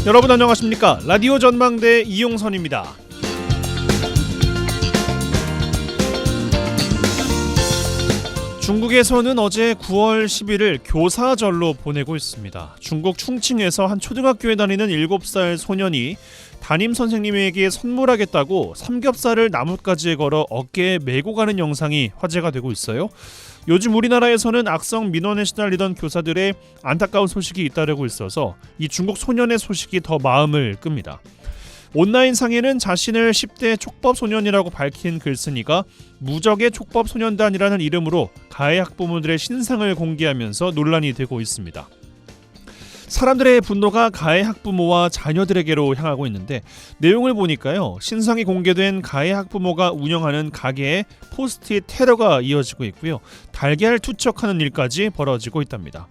여러분 안녕하십니까? 라디오 전망대 이용선입니다. 중국에서는 어제 9월 10일을 교사절로 보내고 있습니다. 중국 충칭에서 한 초등학교에 다니는 7살 소년이 담임 선생님에게 선물하겠다고 삼겹살을 나뭇가지에 걸어 어깨에 메고 가는 영상이 화제가 되고 있어요. 요즘 우리나라에서는 악성 민원에 시달리던 교사들의 안타까운 소식이 잇따르고 있어서 이 중국 소년의 소식이 더 마음을 끕니다. 온라인상에는 자신을 10대 촉법소년이라고 밝힌 글쓴이가 무적의 촉법소년단이라는 이름으로 가해 학부모들의 신상을 공개하면서 논란이 되고 있습니다. 사람들의 분노가 가해 학부모와 자녀들에게로 향하고 있는데 내용을 보니까요. 신상이 공개된 가해 학부모가 운영하는 가게에 포스트잇 테러가 이어지고 있고요. 달걀 투척하는 일까지 벌어지고 있답니다.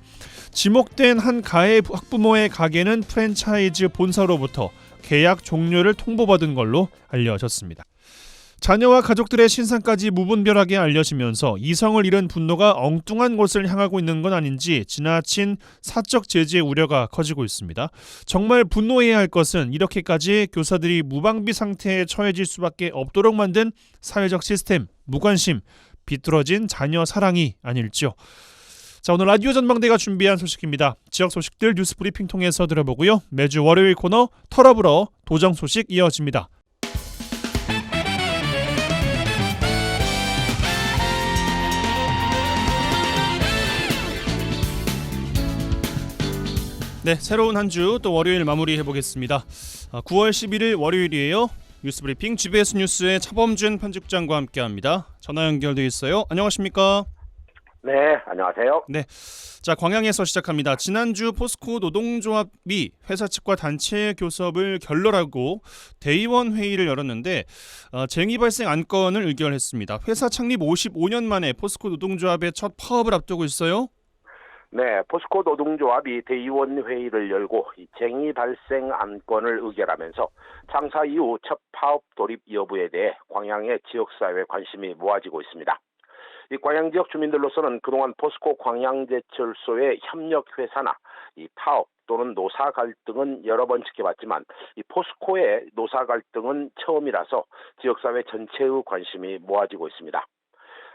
지목된 한 가해 학부모의 가게는 프랜차이즈 본사로부터 계약 종료를 통보받은 걸로 알려졌습니다. 자녀와 가족들의 신상까지 무분별하게 알려지면서 이성을 잃은 분노가 엉뚱한 곳을 향하고 있는 건 아닌지 지나친 사적 제지의 우려가 커지고 있습니다. 정말 분노해야 할 것은 이렇게까지 교사들이 무방비 상태에 처해질 수밖에 없도록 만든 사회적 시스템, 무관심, 비뚤어진 자녀 사랑이 아닐지요. 자, 오늘 라디오 전망대가 준비한 소식입니다. 지역 소식들 뉴스 브리핑 통해서 들어보고요. 매주 월요일 코너 털어불어 도정 소식 이어집니다. 네, 새로운 한 주 또 월요일 마무리해보겠습니다. 9월 11일 월요일이에요. 뉴스 브리핑 GBS 뉴스의 차범준 편집장과 함께합니다. 전화 연결돼 있어요. 안녕하십니까? 네, 안녕하세요. 네, 자 광양에서 시작합니다. 지난주 포스코 노동조합이 회사 측과 단체 교섭을 결렬하고 대의원 회의를 열었는데 쟁의 발생 안건을 의결했습니다. 회사 창립 55년 만에 포스코 노동조합의 첫 파업을 앞두고 있어요. 네, 포스코 노동조합이 대의원 회의를 열고 쟁의 발생 안건을 의결하면서 창사 이후 첫 파업 돌입 여부에 대해 광양의 지역사회에 관심이 모아지고 있습니다. 이 광양 지역 주민들로서는 그동안 포스코 광양제철소의 협력회사나 이 파업 또는 노사 갈등은 여러 번 지켜봤지만 이 포스코의 노사 갈등은 처음이라서 지역사회 전체의 관심이 모아지고 있습니다.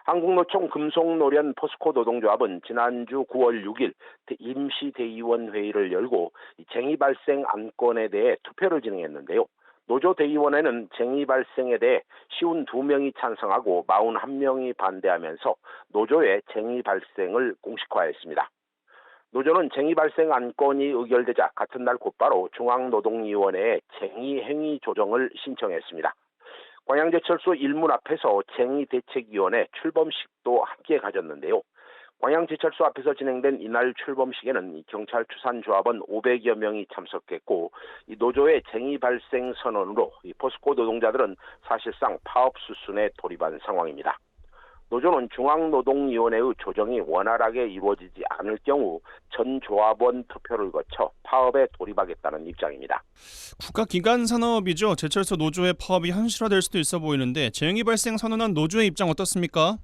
한국노총 금속노련 포스코 노동조합은 지난주 9월 6일 임시대의원 회의를 열고 쟁의 발생 안건에 대해 투표를 진행했는데요. 노조 대의원에는 쟁의 발생에 대해 52명이 찬성하고 41명이 반대하면서 노조의 쟁의 발생을 공식화했습니다. 노조는 쟁의 발생 안건이 의결되자 같은 날 곧바로 중앙노동위원회에 쟁의 행위 조정을 신청했습니다. 광양제철소 일문 앞에서 쟁의대책위원회 출범식도 함께 가졌는데요. 광양제철소 앞에서 진행된 이날 출범식에는 경찰 추산조합원 500여 명이 참석했고 이 노조의 쟁의 발생 선언으로 이 포스코 노동자들은 사실상 파업 수순에 돌입한 상황입니다. 노조는 중앙노동위원회의 조정이 원활하게 이루어지지 않을 경우 전 조합원 투표를 거쳐 파업에 돌입하겠다는 입장입니다. 국가기관 산업이죠. 제철소 노조의 파업이 현실화될 수도 있어 보이는데 쟁의 발생 선언한 노조의 입장 어떻습니까?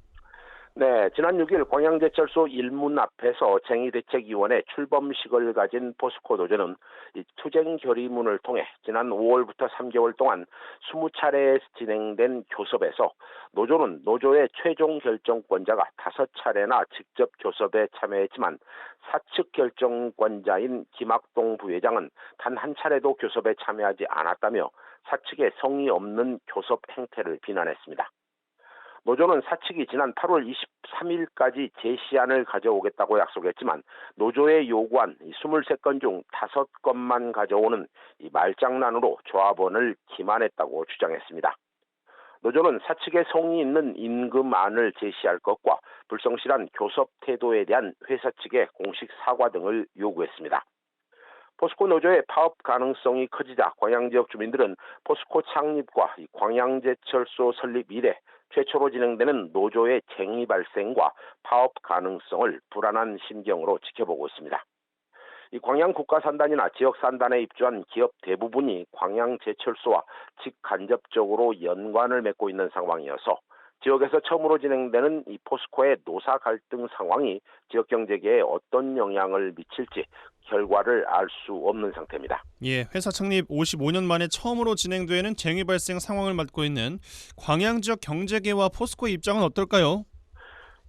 네, 지난 6일 광양제철소 일문 앞에서 쟁의대책위원회 출범식을 가진 포스코 노조는 이 투쟁 결의문을 통해 지난 5월부터 3개월 동안 20차례 진행된 교섭에서 노조는 노조의 최종 결정권자가 5차례나 직접 교섭에 참여했지만 사측 결정권자인 김학동 부회장은 단 한 차례도 교섭에 참여하지 않았다며 사측의 성의 없는 교섭 행태를 비난했습니다. 노조는 사측이 지난 8월 23일까지 제시안을 가져오겠다고 약속했지만 노조의 요구한 23건 중 5건만 가져오는 이 말장난으로 조합원을 기만했다고 주장했습니다. 노조는 사측의 성의 있는 임금안을 제시할 것과 불성실한 교섭 태도에 대한 회사 측의 공식 사과 등을 요구했습니다. 포스코 노조의 파업 가능성이 커지자 광양 지역 주민들은 포스코 창립과 광양제철소 설립 이래 최초로 진행되는 노조의 쟁의 발생과 파업 가능성을 불안한 심경으로 지켜보고 있습니다. 이 광양 국가산단이나 지역산단에 입주한 기업 대부분이 광양제철소와 직간접적으로 연관을 맺고 있는 상황이어서 지역에서 처음으로 진행되는 이 포스코의 노사 갈등 상황이 지역 경제계에 어떤 영향을 미칠지 결과를 알 수 없는 상태입니다. 예, 회사 창립 55년 만에 처음으로 진행되는 쟁의 발생 상황을 맡고 있는 광양 지역 경제계와 포스코의 입장은 어떨까요?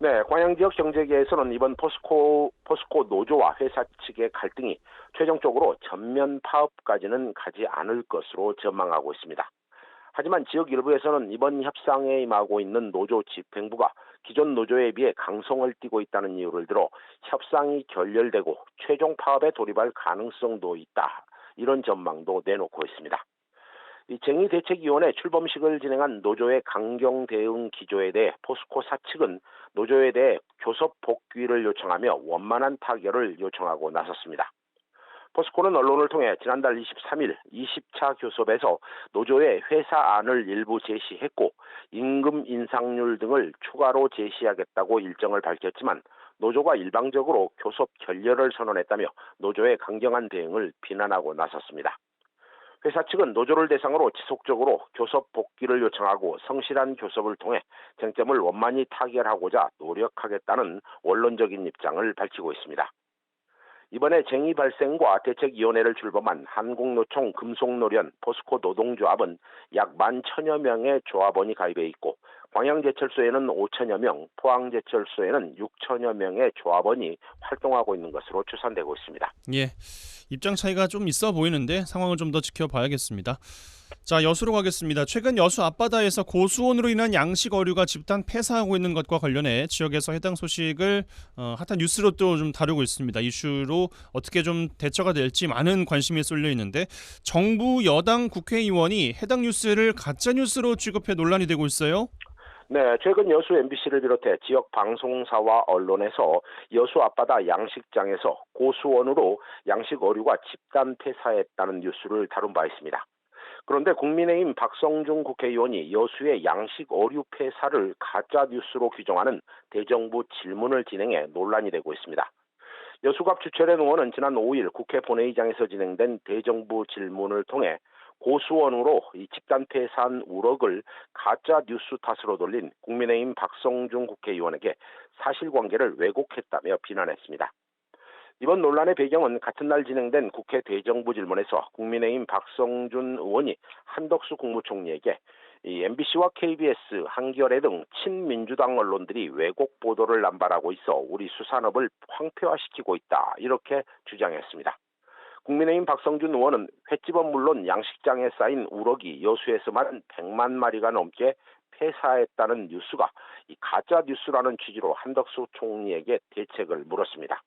네, 광양 지역 경제계에서는 이번 포스코 노조와 회사 측의 갈등이 최종적으로 전면 파업까지는 가지 않을 것으로 전망하고 있습니다. 하지만 지역 일부에서는 이번 협상에 임하고 있는 노조 집행부가 기존 노조에 비해 강성을 띠고 있다는 이유를 들어 협상이 결렬되고 최종 파업에 돌입할 가능성도 있다. 이런 전망도 내놓고 있습니다. 이 쟁의대책위원회 출범식을 진행한 노조의 강경 대응 기조에 대해 포스코 사측은 노조에 대해 교섭 복귀를 요청하며 원만한 타결을 요청하고 나섰습니다. 포스코는 언론을 통해 지난달 23일 20차 교섭에서 노조의 회사안을 일부 제시했고 임금 인상률 등을 추가로 제시하겠다고 일정을 밝혔지만 노조가 일방적으로 교섭 결렬을 선언했다며 노조의 강경한 대응을 비난하고 나섰습니다. 회사 측은 노조를 대상으로 지속적으로 교섭 복귀를 요청하고 성실한 교섭을 통해 쟁점을 원만히 타결하고자 노력하겠다는 원론적인 입장을 밝히고 있습니다. 이번에 쟁의 발생과 대책위원회를 출범한 한국노총 금속노련 포스코 노동조합은 약 11,000여 명의 조합원이 가입해 있고 광양제철소에는 5,000여 명, 포항제철소에는 6,000여 명의 조합원이 활동하고 있는 것으로 추산되고 있습니다. 예, 입장 차이가 좀 있어 보이는데 상황을 좀 더 지켜봐야겠습니다. 자, 여수로 가겠습니다. 최근 여수 앞바다에서 고수온으로 인한 양식 어류가 집단 폐사하고 있는 것과 관련해 지역에서 해당 소식을 핫한 뉴스로 또 좀 다루고 있습니다. 이슈로 어떻게 좀 대처가 될지 많은 관심이 쏠려 있는데 정부 여당 국회의원이 해당 뉴스를 가짜 뉴스로 취급해 논란이 되고 있어요. 네, 최근 여수 MBC를 비롯해 지역 방송사와 언론에서 여수 앞바다 양식장에서 고수원으로 양식 어류가 집단 폐사했다는 뉴스를 다룬 바 있습니다. 그런데 국민의힘 박성중 국회의원이 여수의 양식 어류 폐사를 가짜 뉴스로 규정하는 대정부 질문을 진행해 논란이 되고 있습니다. 여수갑 주철현 의원은 지난 5일 국회 본회의장에서 진행된 대정부 질문을 통해 고수원으로 이 집단 폐사한 우럭을 가짜 뉴스 탓으로 돌린 국민의힘 박성중 국회의원에게 사실관계를 왜곡했다며 비난했습니다. 이번 논란의 배경은 같은 날 진행된 국회 대정부 질문에서 국민의힘 박성준 의원이 한덕수 국무총리에게 이 MBC와 KBS, 한겨레 등 친민주당 언론들이 왜곡 보도를 남발하고 있어 우리 수산업을 황폐화시키고 있다. 이렇게 주장했습니다. 국민의힘 박성준 의원은 횟집은 물론 양식장에 쌓인 우럭이 여수에서만 100만 마리가 넘게 폐사했다는 뉴스가 이 가짜 뉴스라는 취지로 한덕수 총리에게 대책을 물었습니다.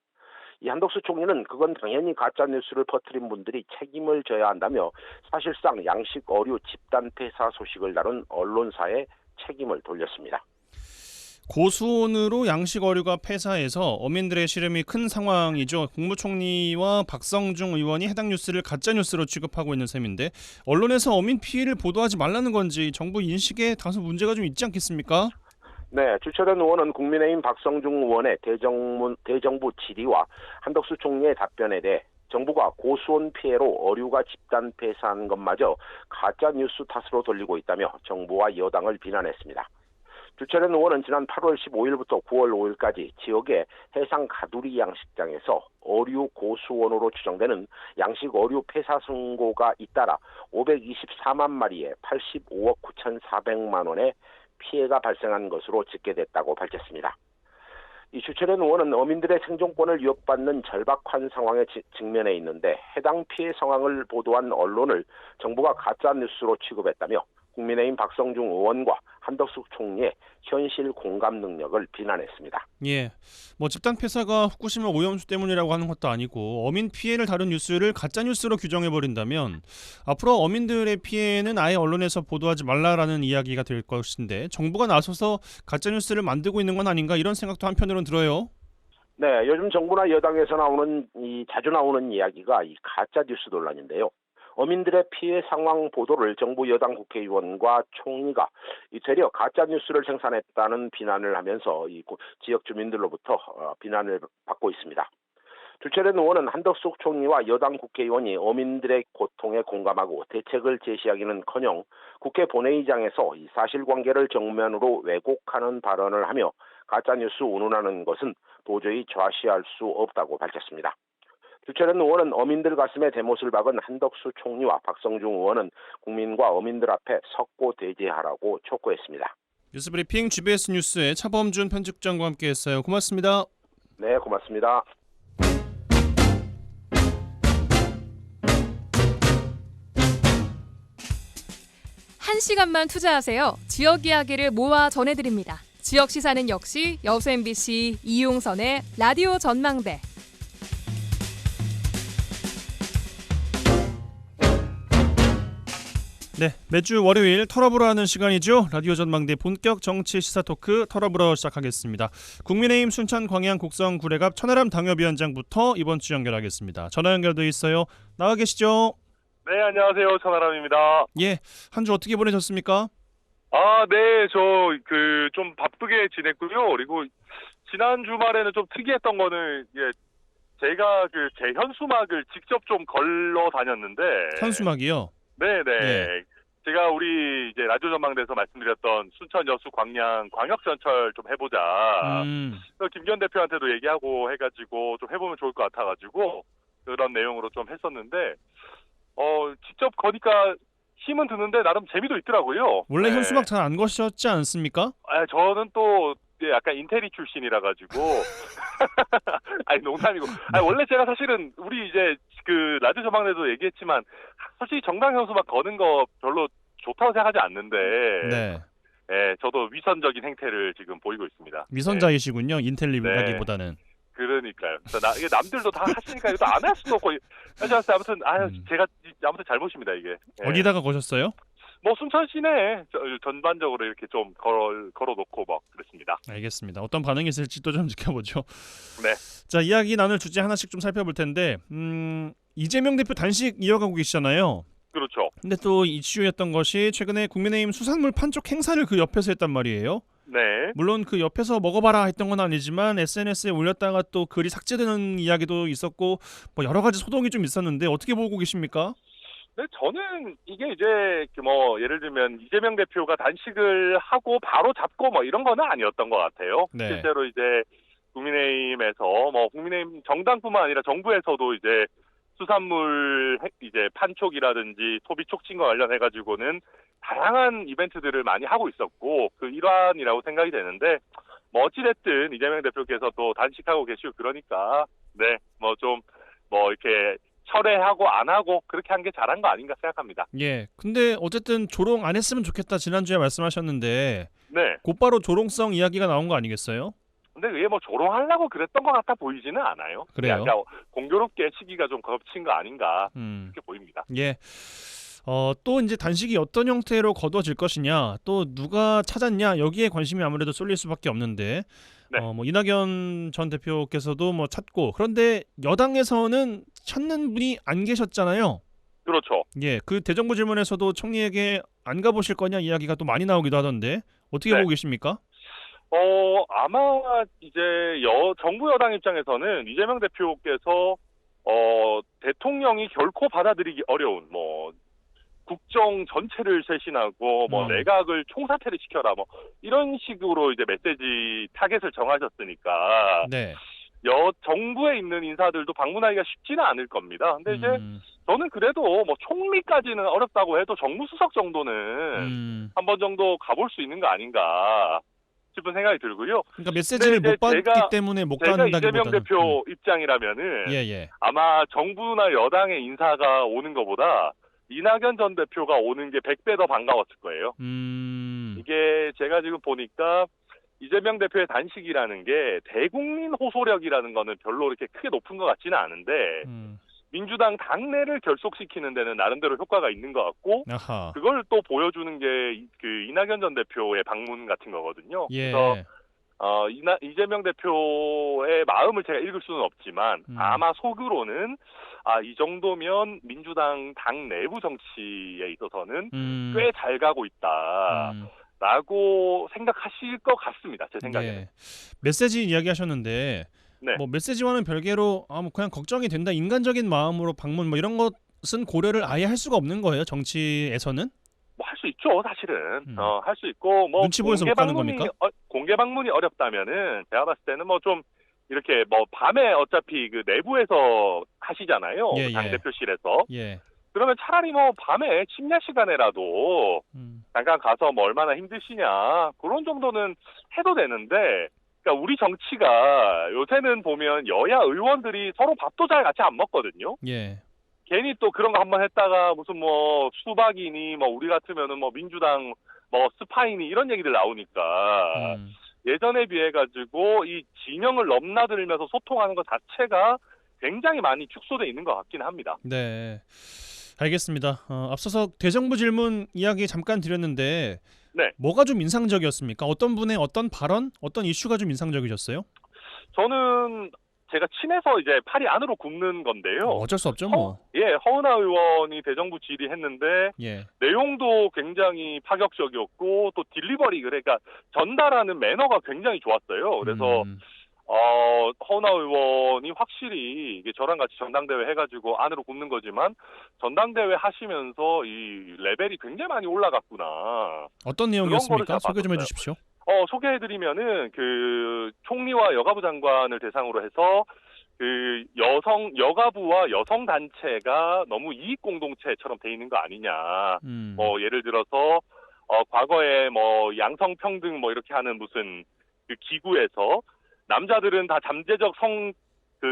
이 한덕수 총리는 그건 당연히 가짜 뉴스를 퍼뜨린 분들이 책임을 져야 한다며 사실상 양식 어류 집단 폐사 소식을 다룬 언론사에 책임을 돌렸습니다. 고수온으로 양식 어류가 폐사해서 어민들의 시름이 큰 상황이죠. 국무총리와 박성중 의원이 해당 뉴스를 가짜 뉴스로 취급하고 있는 셈인데 언론에서 어민 피해를 보도하지 말라는 건지 정부 인식에 다소 문제가 좀 있지 않겠습니까? 네, 주철현 의원은 국민의힘 박성중 의원의 대정부 질의와 한덕수 총리의 답변에 대해 정부가 고수온 피해로 어류가 집단 폐사한 것마저 가짜 뉴스 탓으로 돌리고 있다며 정부와 여당을 비난했습니다. 주철현 의원은 지난 8월 15일부터 9월 5일까지 지역의 해상 가두리 양식장에서 어류 고수원으로 추정되는 양식 어류 폐사 선고가 잇따라 524만 마리에 85억 9,400만 원의 피해가 발생한 것으로 집계됐다고 밝혔습니다. 이 주철현 의원은 어민들의 생존권을 위협받는 절박한 상황에 직면해 있는데 해당 피해 상황을 보도한 언론을 정부가 가짜 뉴스로 취급했다며 국민의힘 박성중 의원과 한덕수 총리의 현실 공감 능력을 비난했습니다. 예, 뭐 집단 폐사가 후쿠시마 오염수 때문이라고 하는 것도 아니고 어민 피해를 다룬 뉴스를 가짜 뉴스로 규정해 버린다면 앞으로 어민들의 피해는 아예 언론에서 보도하지 말라라는 이야기가 될 것인데 정부가 나서서 가짜 뉴스를 만들고 있는 건 아닌가 이런 생각도 한편으로는 들어요. 네, 요즘 정부나 여당에서 자주 나오는 이야기가 이 가짜 뉴스 논란인데요. 어민들의 피해 상황 보도를 정부 여당 국회의원과 총리가 되려 가짜 뉴스를 생산했다는 비난을 하면서 이 지역 주민들로부터 비난을 받고 있습니다. 주철현 의원은 한덕수 총리와 여당 국회의원이 어민들의 고통에 공감하고 대책을 제시하기는커녕 국회 본회의장에서 이 사실관계를 정면으로 왜곡하는 발언을 하며 가짜뉴스 운운하는 것은 도저히 좌시할 수 없다고 밝혔습니다. 주철현 의원은 어민들 가슴에 대못을 박은 한덕수 총리와 박성중 의원은 국민과 어민들 앞에 석고 대제하라고 촉구했습니다. 뉴스브리핑 GBS 뉴스의 차범준 편집장과 함께했어요. 고맙습니다. 네, 고맙습니다. 한 시간만 투자하세요. 지역 이야기를 모아 전해드립니다. 지역 시사는 역시 여수 MBC 이용선의 라디오 전망대. 네, 매주 월요일 털어보러 하는 시간이죠. 라디오 전망대 본격 정치 시사 토크 털어보러 시작하겠습니다. 국민의힘 순천 광양 곡성 구례갑 천하람 당협위원장부터 이번 주 연결하겠습니다. 전화 연결돼 있어요. 나와 계시죠? 네, 안녕하세요. 천하람입니다. 예, 한 주 어떻게 보내셨습니까? 네, 좀 바쁘게 지냈고요. 그리고 지난 주말에는 좀 특이했던 거는 제가 제 현수막을 직접 좀 걸러 다녔는데. 현수막이요? 네네. 예. 제가 우리 이제 라디오 전망대에서 말씀드렸던 순천 여수 광양 광역 전철 좀 해보자. 그래서 김기현 대표한테도 얘기하고 해가지고 좀 해보면 좋을 것 같아가지고 그런 내용으로 좀 했었는데. 직접 거니까 힘은 드는데 나름 재미도 있더라고요. 원래 네. 현수막 잘 안 거셨지 않습니까? 저는 또 약간 인테리 출신이라 가지고 아니 농담이고. 원래 제가 사실은 우리 이제 그 라디오 전망대도 얘기했지만 솔직히 정당 현수막 거는 거 별로 좋다고 생각하지 않는데. 네. 예, 저도 위선적인 행태를 지금 보이고 있습니다. 위선자이시군요. 인텔리라기보다는. 그러니까요. 이게 남들도 다 하시니까 이것도 안 할 수도 없고. 아무튼 제가 아무튼 잘못입니다 이게. 예. 어디다가 거셨어요? 뭐 순천 시내 전반적으로 이렇게 좀 걸어놓고 막 그랬습니다. 알겠습니다. 어떤 반응이 있을지 또 좀 지켜보죠. 네. 자, 이야기 나눌 주제 하나씩 좀 살펴볼 텐데 이재명 대표 단식 이어가고 계시잖아요. 그렇죠. 근데 또 이슈였던 것이 최근에 국민의힘 수산물 판촉 행사를 그 옆에서 했단 말이에요. 네. 물론 그 옆에서 먹어봐라 했던 건 아니지만 SNS에 올렸다가 또 글이 삭제되는 이야기도 있었고 뭐 여러 가지 소동이 좀 있었는데 어떻게 보고 계십니까? 네, 저는 이게 이제 뭐 예를 들면 이재명 대표가 단식을 하고 바로 잡고 뭐 이런 거는 아니었던 것 같아요. 네. 실제로 이제 국민의힘에서 뭐 국민의힘 정당뿐만 아니라 정부에서도 이제 수산물 이제 판촉이라든지 소비 촉진과 관련해 가지고는 다양한 이벤트들을 많이 하고 있었고 그 일환이라고 생각이 되는데 뭐 어찌됐든 이재명 대표께서 또 단식하고 계시고 그러니까 네, 뭐 좀 뭐 이렇게 철회하고 안 하고 그렇게 한 게 잘한 거 아닌가 생각합니다. 예. 근데 어쨌든 조롱 안 했으면 좋겠다 지난주에 말씀하셨는데 네. 곧바로 조롱성 이야기가 나온 거 아니겠어요? 근데 그게 뭐 조롱하려고 그랬던 것 같아 보이지는 않아요. 그래요? 약간 공교롭게 시기가 좀 겹친 거 아닌가 그렇게 보입니다. 예. 또 이제 단식이 어떤 형태로 거둬질 것이냐, 또 누가 찾았냐 여기에 관심이 아무래도 쏠릴 수밖에 없는데, 네. 뭐 이낙연 전 대표께서도 뭐 찾고 그런데 여당에서는 찾는 분이 안 계셨잖아요. 그렇죠. 예, 그 대정부 질문에서도 총리에게 안 가보실 거냐 이야기가 또 많이 나오기도 하던데 어떻게 네. 보고 계십니까? 아마 이제 정부 여당 입장에서는 이재명 대표께서 대통령이 결코 받아들이기 어려운 뭐 국정 전체를 쇄신하고 뭐 내각을 총사퇴를 시켜라 뭐 이런 식으로 이제 메시지 타겟을 정하셨으니까 네. 정부에 있는 인사들도 방문하기가 쉽지는 않을 겁니다. 근데 이제 저는 그래도 뭐 총리까지는 어렵다고 해도 정무수석 정도는 한 번 정도 가볼 수 있는 거 아닌가 싶은 생각이 들고요. 그러니까 메시지를 못 받기 때문에 못 간다기보다는 간다기보다는 이재명 대표 입장이라면은 예. 아마 정부나 여당의 인사가 오는 것보다 이낙연 전 대표가 오는 게 100배 더 반가웠을 거예요. 이게 제가 지금 보니까 이재명 대표의 단식이라는 게 대국민 호소력이라는 거는 별로 이렇게 크게 높은 것 같지는 않은데 민주당 당내를 결속시키는 데는 나름대로 효과가 있는 것 같고 아하. 그걸 또 보여주는 게 그 이낙연 전 대표의 방문 같은 거거든요. 예. 그래서 이재명 대표의 마음을 제가 읽을 수는 없지만 아마 속으로는 이 정도면 민주당 당 내부 정치에 있어서는 꽤 잘 가고 있다라고 생각하실 것 같습니다. 제 생각에는. 예. 메시지 이야기하셨는데 네. 뭐 메시지와는 별개로 뭐 그냥 걱정이 된다, 인간적인 마음으로 방문 뭐 이런 것은 고려를 아예 할 수가 없는 거예요, 정치에서는? 뭐 할 수 있죠, 사실은. 음. 할 수 있고 뭐 눈치 보여서 못 가는 겁니까? 공개 방문이 어렵다면은 제가 봤을 때는 뭐 좀 이렇게 뭐 밤에 어차피 그 내부에서 하시잖아요. 예, 그 예. 당대표실에서. 예. 그러면 차라리 뭐 밤에 침야 시간에라도 잠깐 가서 뭐 얼마나 힘드시냐 그런 정도는 해도 되는데, 그러니까 우리 정치가 요새는 보면 여야 의원들이 서로 밥도 잘 같이 안 먹거든요. 예. 괜히 또 그런 거 한번 했다가 무슨 뭐 수박이니 뭐 우리 같으면은 뭐 민주당 뭐 스파이니 이런 얘기들 나오니까 예전에 비해 가지고 이 진영을 넘나들면서 소통하는 것 자체가 굉장히 많이 축소돼 있는 것 같긴 합니다. 네. 알겠습니다. 앞서서 대정부 질문 이야기 잠깐 드렸는데 네. 뭐가 좀 인상적이었습니까? 어떤 분의 어떤 발언, 어떤 이슈가 좀 인상적이셨어요? 저는 제가 친해서 이제 팔이 안으로 굽는 건데요. 어쩔 수 없죠, 뭐. 허은하 의원이 대정부 질의했는데 예. 내용도 굉장히 파격적이었고 또 딜리버리, 그러니까 전달하는 매너가 굉장히 좋았어요. 그래서 허은하 의원이 확실히 이게 저랑 같이 전당대회 해가지고 안으로 굽는 거지만 전당대회 하시면서 이 레벨이 굉장히 많이 올라갔구나. 어떤 내용이었습니까? 그런 거를 소개 좀 봤었어요. 해주십시오. 소개해드리면은 그 총리와 여가부 장관을 대상으로 해서 그 여가부와 여성 단체가 너무 이익 공동체처럼 돼 있는 거 아니냐. 뭐 예를 들어서 과거에 뭐 양성평등 뭐 이렇게 하는 무슨 그 기구에서 남자들은 다 잠재적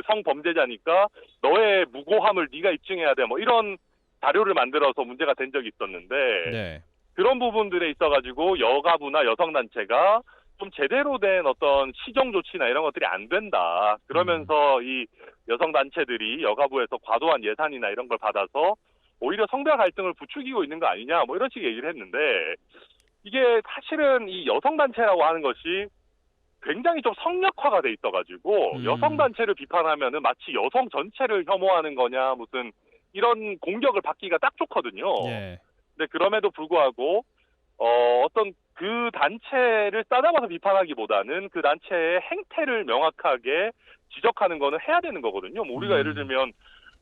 성범죄자니까 너의 무고함을 네가 입증해야 돼. 뭐 이런 자료를 만들어서 문제가 된 적이 있었는데 네. 그런 부분들에 있어가지고 여가부나 여성단체가 좀 제대로 된 어떤 시정 조치나 이런 것들이 안 된다. 그러면서 이 여성단체들이 여가부에서 과도한 예산이나 이런 걸 받아서 오히려 성별 갈등을 부추기고 있는 거 아니냐. 뭐 이런 식의 얘기를 했는데 이게 사실은 이 여성단체라고 하는 것이 굉장히 좀 성역화가 돼 있어가지고 여성단체를 비판하면은 마치 여성 전체를 혐오하는 거냐 무슨 이런 공격을 받기가 딱 좋거든요. 예. 근데 그럼에도 불구하고 어떤 그 단체를 따져봐서 비판하기보다는 그 단체의 행태를 명확하게 지적하는 거는 해야 되는 거거든요. 뭐 우리가 예를 들면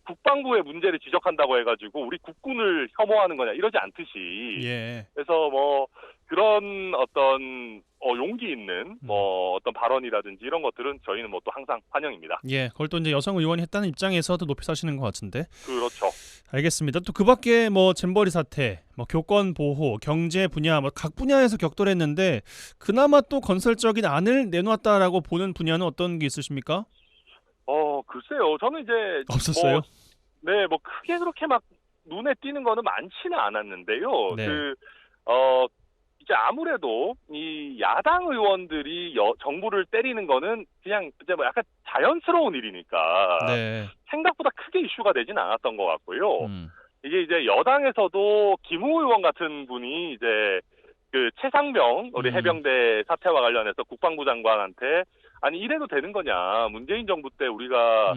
국방부의 문제를 지적한다고 해가지고 우리 국군을 혐오하는 거냐 이러지 않듯이. 예. 그래서 뭐 그런 어떤 용기 있는 뭐 어떤 발언이라든지 이런 것들은 저희는 뭐 또 항상 환영입니다. 예. 그걸 또 이제 여성 의원이 했다는 입장에서도 높이 사시는 것 같은데. 그렇죠. 알겠습니다. 또 그밖에 뭐 잼버리 사태, 뭐 교권 보호, 경제 분야, 뭐 각 분야에서 격돌했는데 그나마 또 건설적인 안을 내놓았다라고 보는 분야는 어떤 게 있으십니까? 글쎄요. 저는 이제 없었어요? 뭐 크게 그렇게 막 눈에 띄는 거는 많지는 않았는데요. 네. 이제 아무래도 이 야당 의원들이 정부를 때리는 거는 그냥 이제 뭐 약간 자연스러운 일이니까 네. 생각보다 크게 이슈가 되진 않았던 것 같고요. 이게 이제 여당에서도 김우 의원 같은 분이 이제 그 최상병 우리 해병대 사태와 관련해서 국방부 장관한테 아니 이래도 되는 거냐. 문재인 정부 때 우리가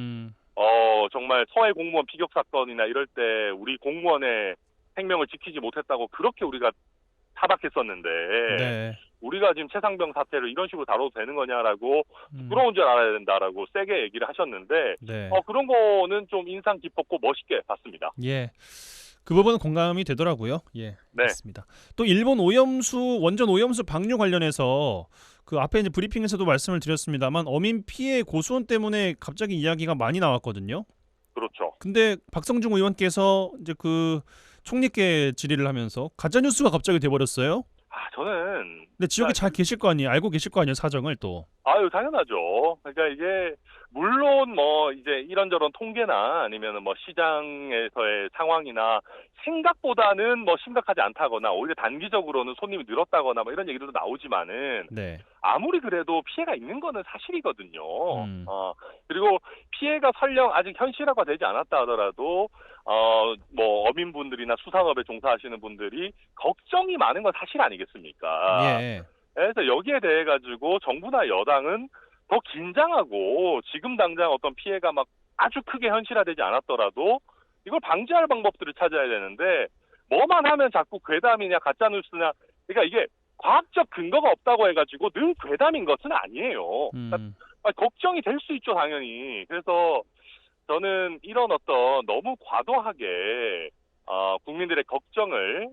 정말 서해 공무원 피격 사건이나 이럴 때 우리 공무원의 생명을 지키지 못했다고 그렇게 우리가 타박했었는데 네. 우리가 지금 최상병 사태를 이런 식으로 다뤄도 되는 거냐라고 부러운 줄 알아야 된다라고 세게 얘기를 하셨는데 네. 그런 거는 좀 인상 깊었고 멋있게 봤습니다. 예. 그 부분은 공감이 되더라고요. 예. 네. 맞습니다. 또 일본 오염수 원전 오염수 방류 관련해서 그 앞에 이제 브리핑에서도 말씀을 드렸습니다만 어민 피해 고수원 때문에 갑자기 이야기가 많이 나왔거든요. 그렇죠. 근데 박성중 의원께서 이제 그 총리께 질의를 하면서 가짜 뉴스가 갑자기 돼 버렸어요. 저는 근데 지역에 잘 계실 거 아니에요. 알고 계실 거 아니에요, 사정을 또. 당연하죠. 그러니까 이게 물론 뭐 이제 이런저런 통계나 아니면 뭐 시장에서의 상황이나 생각보다는 뭐 심각하지 않다거나 오히려 단기적으로는 손님이 늘었다거나 뭐 이런 얘기도 나오지만은 네. 아무리 그래도 피해가 있는 거는 사실이거든요. 그리고 피해가 설령 아직 현실화가 되지 않았다 하더라도 뭐 어민분들이나 수산업에 종사하시는 분들이 걱정이 많은 건 사실 아니겠습니까? 예. 그래서 여기에 대해 가지고 정부나 여당은 더 긴장하고 지금 당장 어떤 피해가 막 아주 크게 현실화되지 않았더라도 이걸 방지할 방법들을 찾아야 되는데 뭐만 하면 자꾸 괴담이냐 걱정이 될 수 있죠, 당연히. 그래서 저는 이런 어떤 너무 과도하게 국민들의 걱정을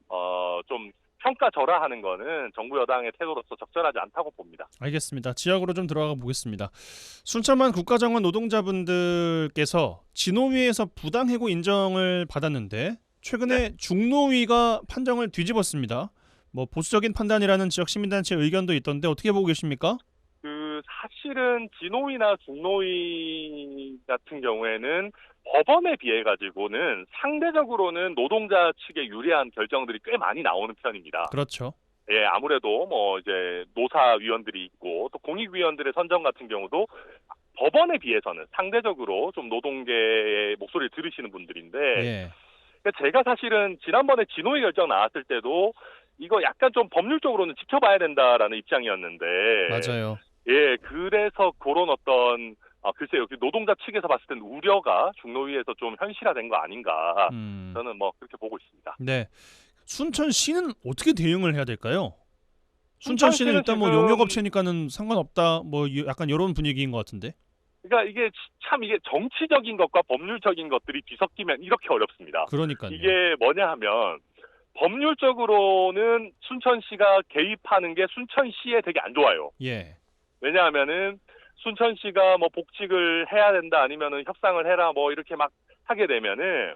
좀 평가절하하는 거는 정부 여당의 태도로서 적절하지 않다고 봅니다. 알겠습니다. 지역으로 좀 들어가 보겠습니다. 순천만 국가정원 노동자분들께서 진호위에서 부당해고 인정을 받았는데 최근에 중노위가 판정을 뒤집었습니다. 뭐 보수적인 판단이라는 지역 시민단체 의견도 있던데 어떻게 보고 계십니까? 사실은 진노위나 중노위 같은 경우에는 법원에 비해 가지고는 상대적으로는 노동자 측에 유리한 결정들이 꽤 많이 나오는 편입니다. 그렇죠. 예, 아무래도 뭐 이제 노사위원들이 있고 또 공익위원들의 선정 같은 경우도 법원에 비해서는 상대적으로 좀 노동계의 목소리를 들으시는 분들인데 예. 제가 사실은 지난번에 진노위 결정 나왔을 때도 이거 약간 좀 법률적으로는 지켜봐야 된다라는 입장이었는데 맞아요. 예, 그래서 그런 어떤 글쎄요, 노동자 측에서 봤을 땐 우려가 중노위에서 좀 현실화된 거 아닌가 저는 뭐 그렇게 보고 있습니다. 네, 순천시는 어떻게 대응을 해야 될까요? 순천시는 일단 뭐 용역업체니까는 상관없다, 뭐 약간 이런 분위기인 것 같은데. 그러니까 이게 참 이게 정치적인 것과 법률적인 것들이 뒤섞이면 이렇게 어렵습니다. 그러니까요. 이게 뭐냐 하면 법률적으로는 순천시가 개입하는 게 순천시에 되게 안 좋아요. 예. 왜냐하면은 순천시가 뭐 복직을 해야 된다 아니면은 협상을 해라 뭐 이렇게 막 하게 되면은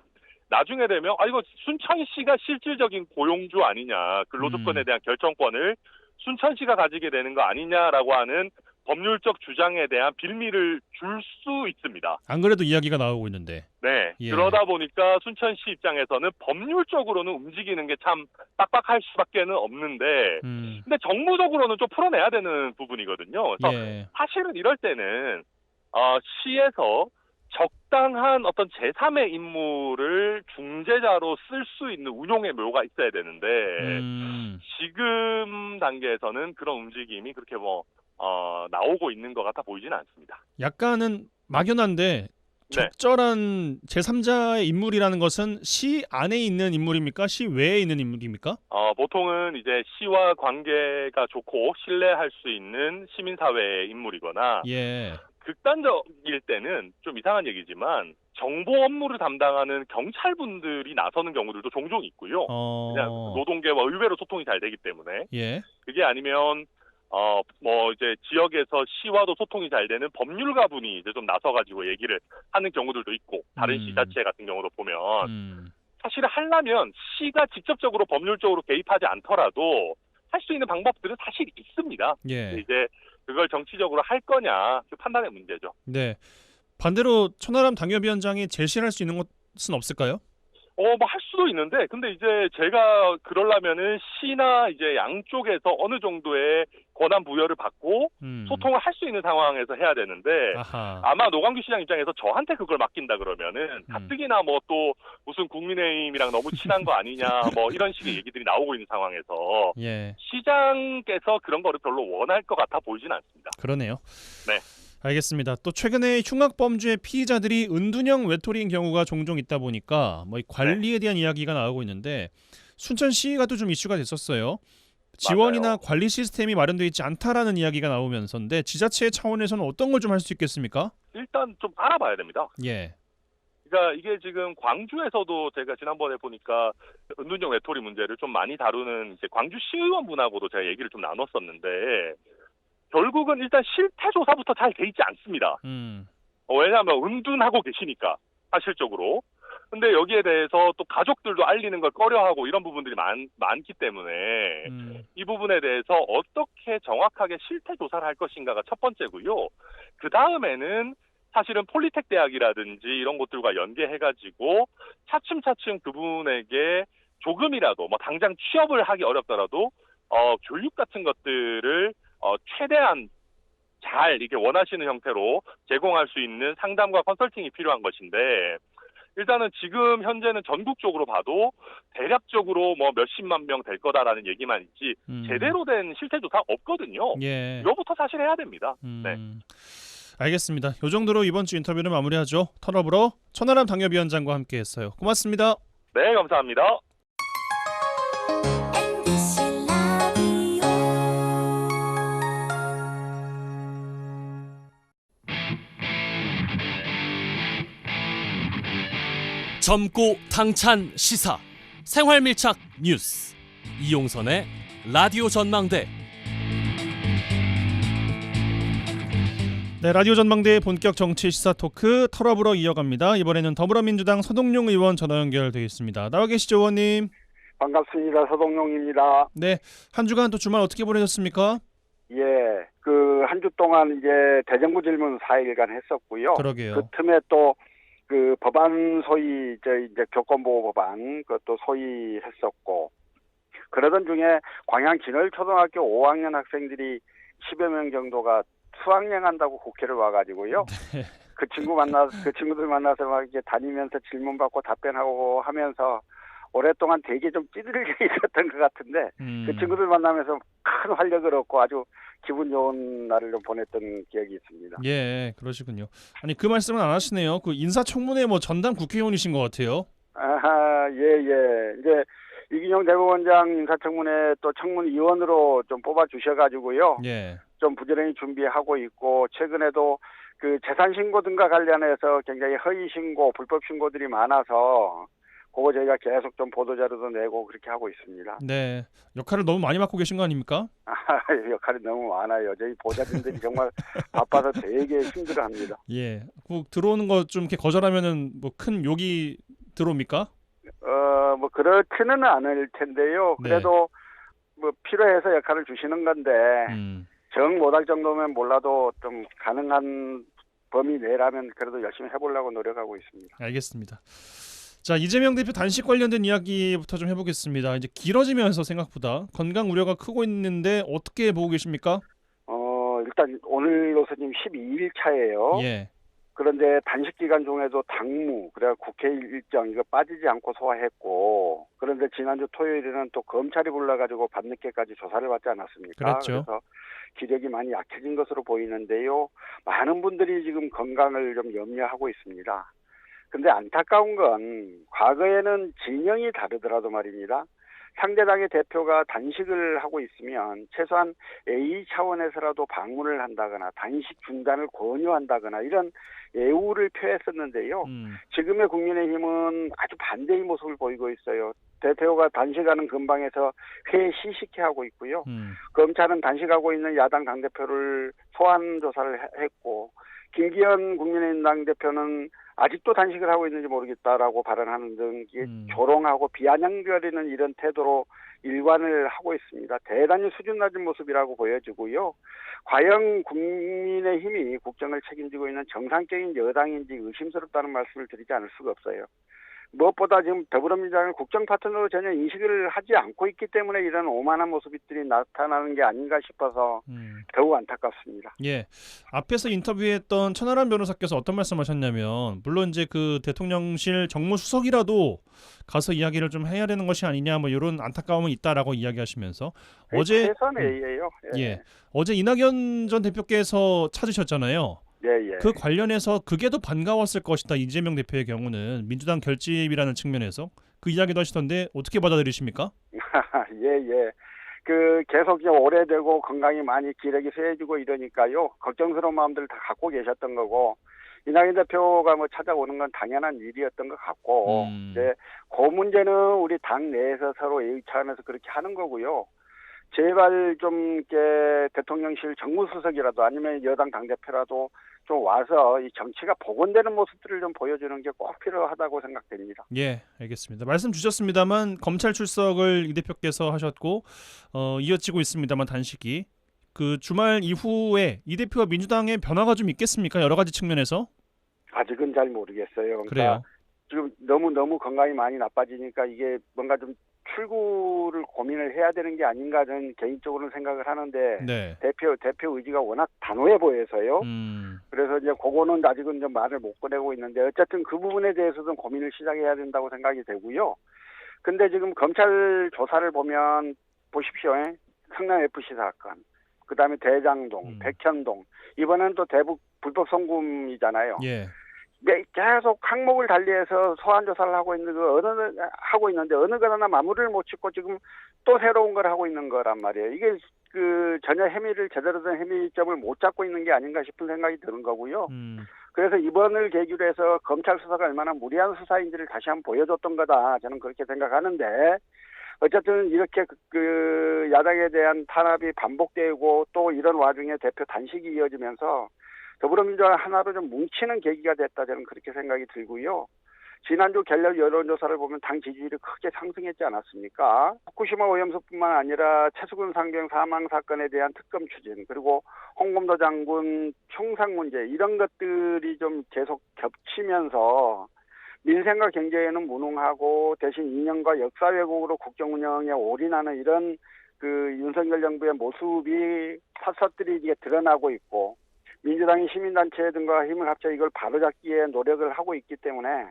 나중에 되면 이거 순천시가 실질적인 고용주 아니냐, 근로조건에 대한 결정권을 순천시가 가지게 되는 거 아니냐라고 하는 법률적 주장에 대한 빌미를 줄 수 있습니다. 안 그래도 이야기가 나오고 있는데. 네. 예. 그러다 보니까 순천시 입장에서는 법률적으로는 움직이는 게 참 빡빡할 수밖에는 없는데 근데 정무적으로는 좀 풀어내야 되는 부분이거든요. 그래서 예. 사실은 이럴 때는 시에서 적당한 어떤 제3의 인물을 중재자로 쓸 수 있는 운용의 묘가 있어야 되는데 지금 단계에서는 그런 움직임이 그렇게 나오고 있는 것 같아 보이지는 않습니다. 약간은 막연한데 적절한 제3자의 인물이라는 것은 시 안에 있는 인물입니까? 시 외에 있는 인물입니까? 보통은 이제 시와 관계가 좋고 신뢰할 수 있는 시민사회의 인물이거나 예. 극단적일 때는 좀 이상한 얘기지만 정보 업무를 담당하는 경찰분들이 나서는 경우들도 종종 있고요. 그냥 노동계와 의외로 소통이 잘 되기 때문에. 예. 그게 아니면 뭐 이제 지역에서 시와도 소통이 잘 되는 법률가분이 이제 좀 나서가지고 얘기를 하는 경우들도 있고 다른 시자체 같은 경우도 보면 사실 하려면 시가 직접적으로 법률적으로 개입하지 않더라도 할 수 있는 방법들은 사실 있습니다. 예. 이제 그걸 정치적으로 할 거냐 그 판단의 문제죠. 네. 반대로 천하람 당협위원장이 제시할 수 있는 것은 없을까요? 뭐 할 수도 있는데, 근데 이제 제가 그러려면은 시나 이제 양쪽에서 어느 정도의 권한 부여를 받고 소통을 할 수 있는 상황에서 해야 되는데, 아마 노광규 시장 입장에서 저한테 그걸 맡긴다 그러면은 가뜩이나 뭐 또 무슨 국민의힘이랑 너무 친한 거 아니냐, 뭐 이런 식의 얘기들이 나오고 있는 상황에서 예. 시장께서 그런 거를 별로 원할 것 같아 보이진 않습니다. 그러네요. 네. 알겠습니다. 또 최근에 흉악범죄 피의자들이 은둔형 외톨이인 경우가 종종 있다 보니까 뭐 관리에 대한 이야기가 나오고 있는데 순천시가 또 좀 이슈가 됐었어요. 지원이나 맞아요. 관리 시스템이 마련되어 있지 않다라는 이야기가 나오면서인데 지자체 차원에서는 어떤 걸 좀 할 수 있겠습니까? 일단 좀 알아봐야 됩니다. 예. 그러니까 이게 지금 광주에서도 제가 지난번에 보니까 은둔형 외톨이 문제를 좀 많이 다루는 이제 광주 시의원분하고도 제가 얘기를 좀 나눴었는데 결국은 일단 실태 조사부터 잘 돼 있지 않습니다. 왜냐하면 은둔하고 계시니까 사실적으로. 근데 여기에 대해서 또 가족들도 알리는 걸 꺼려하고 이런 부분들이 많기 때문에 이 부분에 대해서 어떻게 정확하게 실태 조사를 할 것인가가 첫 번째고요. 그 다음에는 사실은 폴리텍 대학이라든지 이런 곳들과 연계해가지고 차츰차츰 그분에게 조금이라도 뭐 당장 취업을 하기 어렵더라도 교육 같은 것들을 최대한 잘 이렇게 원하시는 형태로 제공할 수 있는 상담과 컨설팅이 필요한 것인데 일단은 지금 현재는 전국적으로 봐도 대략적으로 뭐 몇십만 명 될 거다라는 얘기만 있지 제대로 된 실태조사 없거든요. 예. 이거부터 사실 해야 됩니다. 네. 알겠습니다. 이 정도로 이번 주 인터뷰를 마무리하죠. 턴업으로 천하람 당협위원장과 함께했어요. 고맙습니다. 네, 감사합니다. 젊고 당찬 시사 생활밀착 뉴스 이용선의 라디오 전망대. 네, 라디오 전망대의 본격 정치 시사 토크 털어보러 이어갑니다. 이번에는 더불어민주당 서동용 의원 전화 연결되어 있습니다. 나와 계시죠, 의원님? 반갑습니다. 서동용입니다. 네, 한 주간 또 주말 어떻게 보내셨습니까? 예, 한 주 동안 이제 대정부 질문 4일간 했었고요. 그러게요. 그 틈에 또 법안 소위 이제 교권보호 법안 그것도 소위 했었고, 그러던 중에 광양 진월초등학교 5학년 학생들이 10여 명 정도가 수학여행한다고 국회를 와가지고요. 네. 그 친구들 만나서 막 이렇게 다니면서 질문 받고 답변하고 하면서 오랫동안 되게 좀 찌들게 있었던 것 같은데, 그 친구들 만나면서 큰 활력을 얻고 아주 기분 좋은 날을 좀 보냈던 기억이 있습니다. 예, 그러시군요. 아니, 그 말씀은 안 하시네요. 그 인사청문회 뭐 전담 국회의원이신 것 같아요. 아하, 예. 이제 이균용 대법원장 인사청문회 또 청문위원으로 좀 뽑아주셔가지고요. 예. 좀 부지런히 준비하고 있고, 최근에도 그 재산 신고 등과 관련해서 굉장히 허위 신고, 불법 신고들이 많아서 그거 저희가 계속 좀 보도자료도 내고 그렇게 하고 있습니다. 네, 역할을 너무 많이 맡고 계신 거 아닙니까? 역할이 너무 많아요. 저희 보좌진들이 정말 바빠서 되게 힘들어합니다. 예, 꼭 들어오는 거 좀 이렇게 거절하면은 뭐 큰 욕이 들어옵니까? 뭐 그렇지는 않을 텐데요. 그래도 뭐 필요해서 역할을 주시는 건데 정 못할 정도면 몰라도 좀 가능한 범위 내라면 그래도 열심히 해보려고 노력하고 있습니다. 알겠습니다. 자, 이재명 대표 단식 관련된 이야기부터 좀 해보겠습니다. 이제 길어지면서 생각보다 건강 우려가 크고 있는데 어떻게 보고 계십니까? 일단 오늘로서 지금 12일 차예요. 예. 그런데 단식 기간 중에도 당무, 그래 국회 일정 이거 빠지지 않고 소화했고, 그런데 지난주 토요일에는 또 검찰이 불러가지고 밤늦게까지 조사를 받지 않았습니까? 그랬죠. 그래서 기력이 많이 약해진 것으로 보이는데요. 많은 분들이 지금 건강을 좀 염려하고 있습니다. 근데 안타까운 건 과거에는 진영이 다르더라도 말입니다. 상대당의 대표가 단식을 하고 있으면 최소한 A 차원에서라도 방문을 한다거나 단식 중단을 권유한다거나 이런 예우를 표했었는데요. 지금의 국민의힘은 아주 반대의 모습을 보이고 있어요. 대표가 단식하는 근방에서 회 시식해 하고 있고요. 검찰은 단식하고 있는 야당 당대표를 소환 조사를 했고, 김기현 국민의힘 당대표는 아직도 단식을 하고 있는지 모르겠다라고 발언하는 등 조롱하고 비아냥거리는 이런 태도로 일관을 하고 있습니다. 대단히 수준 낮은 모습이라고 보여지고요. 과연 국민의힘이 국정을 책임지고 있는 정상적인 여당인지 의심스럽다는 말씀을 드리지 않을 수가 없어요. 무엇보다 지금 더불어민주당을 국정 파트너로 전혀 인식을 하지 않고 있기 때문에 이런 오만한 모습들이 나타나는 게 아닌가 싶어서 더욱 안타깝습니다. 예, 앞에서 인터뷰했던 천하람 변호사께서 어떤 말씀하셨냐면, 물론 이제 그 대통령실 정무수석이라도 가서 이야기를 좀 해야 되는 것이 아니냐, 뭐 이런 안타까움은 있다라고 이야기하시면서 어제 최선의예요. 예, 어제 이낙연 전 대표께서 찾으셨잖아요. 예. 그 관련해서 그게 더 반가웠을 것이다, 이재명 대표의 경우는 민주당 결집이라는 측면에서 그 이야기도 하시던데 어떻게 받아들이십니까? 예. 계속 이제 오래되고 건강이 많이 기력이 쇠해지고 이러니까요. 걱정스러운 마음들을 다 갖고 계셨던 거고, 이낙연 대표가 뭐 찾아오는 건 당연한 일이었던 것 같고, 이제 그 문제는 우리 당 내에서 서로 예의 차원에서 그렇게 하는 거고요. 제발 좀 이렇게 대통령실 정무수석이라도 아니면 여당 당대표라도 좀 와서 이 정치가 복원되는 모습들을 좀 보여주는 게 꼭 필요하다고 생각됩니다. 예, 알겠습니다. 말씀 주셨습니다만 검찰 출석을 이 대표께서 하셨고 이어지고 있습니다만 단식이 그 주말 이후에 이 대표와 민주당의 변화가 좀 있겠습니까? 여러 가지 측면에서? 아직은 잘 모르겠어요. 그러니까 그래요. 지금 너무 건강이 많이 나빠지니까 이게 뭔가 좀 출구를 고민을 해야 되는 게 아닌가 저는 개인적으로는 생각을 하는데, 네. 대표 의지가 워낙 단호해 보여서요. 그래서 이제 그거는 아직은 좀 말을 못 꺼내고 있는데, 어쨌든 그 부분에 대해서도 고민을 시작해야 된다고 생각이 되고요. 근데 지금 검찰 조사를 보면 보십시오. 성남 FC 사건, 그다음에 대장동, 백현동, 이번엔 또 대북 불법 송금이잖아요. 예. 계속 항목을 달리해서 소환 조사를 하고 있는데 어느 것 하나 마무리를 못 짓고 지금 또 새로운 걸 하고 있는 거란 말이에요. 이게 전혀 제대로 된 혐의점을 못 잡고 있는 게 아닌가 싶은 생각이 드는 거고요. 그래서 이번을 계기로 해서 검찰 수사가 얼마나 무리한 수사인지를 다시 한번 보여줬던 거다. 저는 그렇게 생각하는데 어쨌든 이렇게 그 야당에 대한 탄압이 반복되고 또 이런 와중에 대표 단식이 이어지면서 더불어민주당 하나로 좀 뭉치는 계기가 됐다. 저는 그렇게 생각이 들고요. 지난주 갤럽 여론조사를 보면 당 지지율이 크게 상승했지 않았습니까? 후쿠시마 오염수뿐만 아니라 최수근 상경 사망 사건에 대한 특검 추진, 그리고 홍범도 장군 총상 문제, 이런 것들이 좀 계속 겹치면서 민생과 경제에는 무능하고 대신 이념과 역사 왜곡으로 국정 운영에 올인하는 이런 그 윤석열 정부의 모습이 샅샅들이 이게 드러나고 있고, 민주당이 시민단체 등과 힘을 합쳐 이걸 바로잡기에 노력을 하고 있기 때문에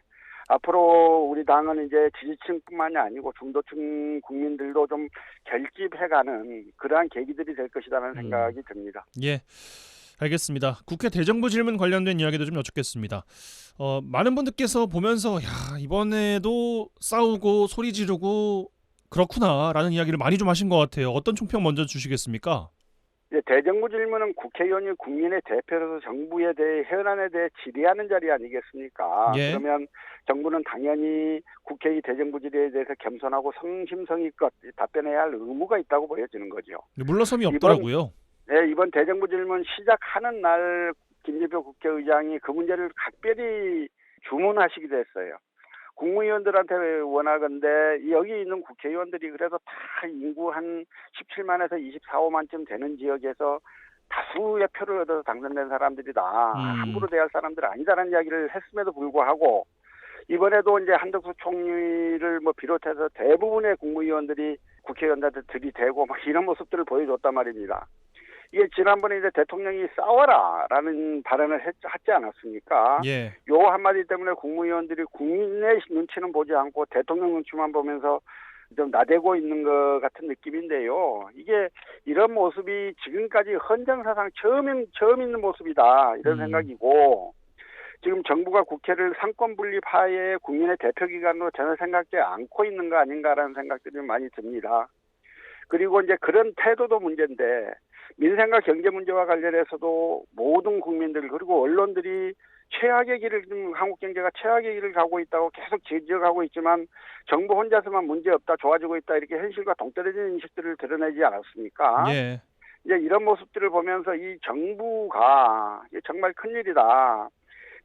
앞으로 우리 당은 이제 지지층뿐만이 아니고 중도층 국민들도 좀 결집해가는 그러한 계기들이 될 것이라는 생각이 듭니다. 예, 알겠습니다. 국회 대정부 질문 관련된 이야기도 좀 여쭙겠습니다. 많은 분들께서 보면서 야, 이번에도 싸우고 소리 지르고 그렇구나라는 이야기를 많이 좀 하신 것 같아요. 어떤 총평 먼저 주시겠습니까? 대정부 질문은 국회의원이 국민의 대표로서 정부에 대해 현안에 대해 질의하는 자리 아니겠습니까? 예. 그러면 정부는 당연히 국회의 대정부 질의에 대해서 겸손하고 성심성의껏 답변해야 할 의무가 있다고 보여지는 거죠. 물러섬이 없더라고요. 이번 대정부 질문 시작하는 날 김진표 국회의장이 그 문제를 각별히 주문하시기도 했어요. 국무위원들한테 원하건대 여기 있는 국회의원들이 그래도 다 인구 한 17만에서 24~25만쯤 되는 지역에서 다수의 표를 얻어서 당선된 사람들이다. 함부로 대할 사람들은 아니다라는 이야기를 했음에도 불구하고 이번에도 이제 한덕수 총리를 비롯해서 대부분의 국무위원들이 국회의원들한테 들이대고 이런 모습들을 보여줬단 말입니다. 이게 지난번에 이제 대통령이 싸워라라는 발언을 하지 않았습니까? 예. 요 한마디 때문에 국무위원들이 국민의 눈치는 보지 않고 대통령 눈치만 보면서 좀 나대고 있는 것 같은 느낌인데요. 이게 이런 모습이 지금까지 헌정사상 처음 있는 모습이다. 이런 생각이고, 지금 정부가 국회를 상권 분립하에 국민의 대표기관으로 전혀 생각지 않고 있는 거 아닌가라는 생각들이 많이 듭니다. 그리고 이제 그런 태도도 문제인데, 민생과 경제 문제와 관련해서도 모든 국민들 그리고 언론들이 최악의 길을 한국 경제가 최악의 길을 가고 있다고 계속 지적하고 있지만 정부 혼자서만 문제 없다, 좋아지고 있다, 이렇게 현실과 동떨어지는 인식들을 드러내지 않았습니까? 예. 이제 이런 모습들을 보면서 이 정부가 정말 큰일이다.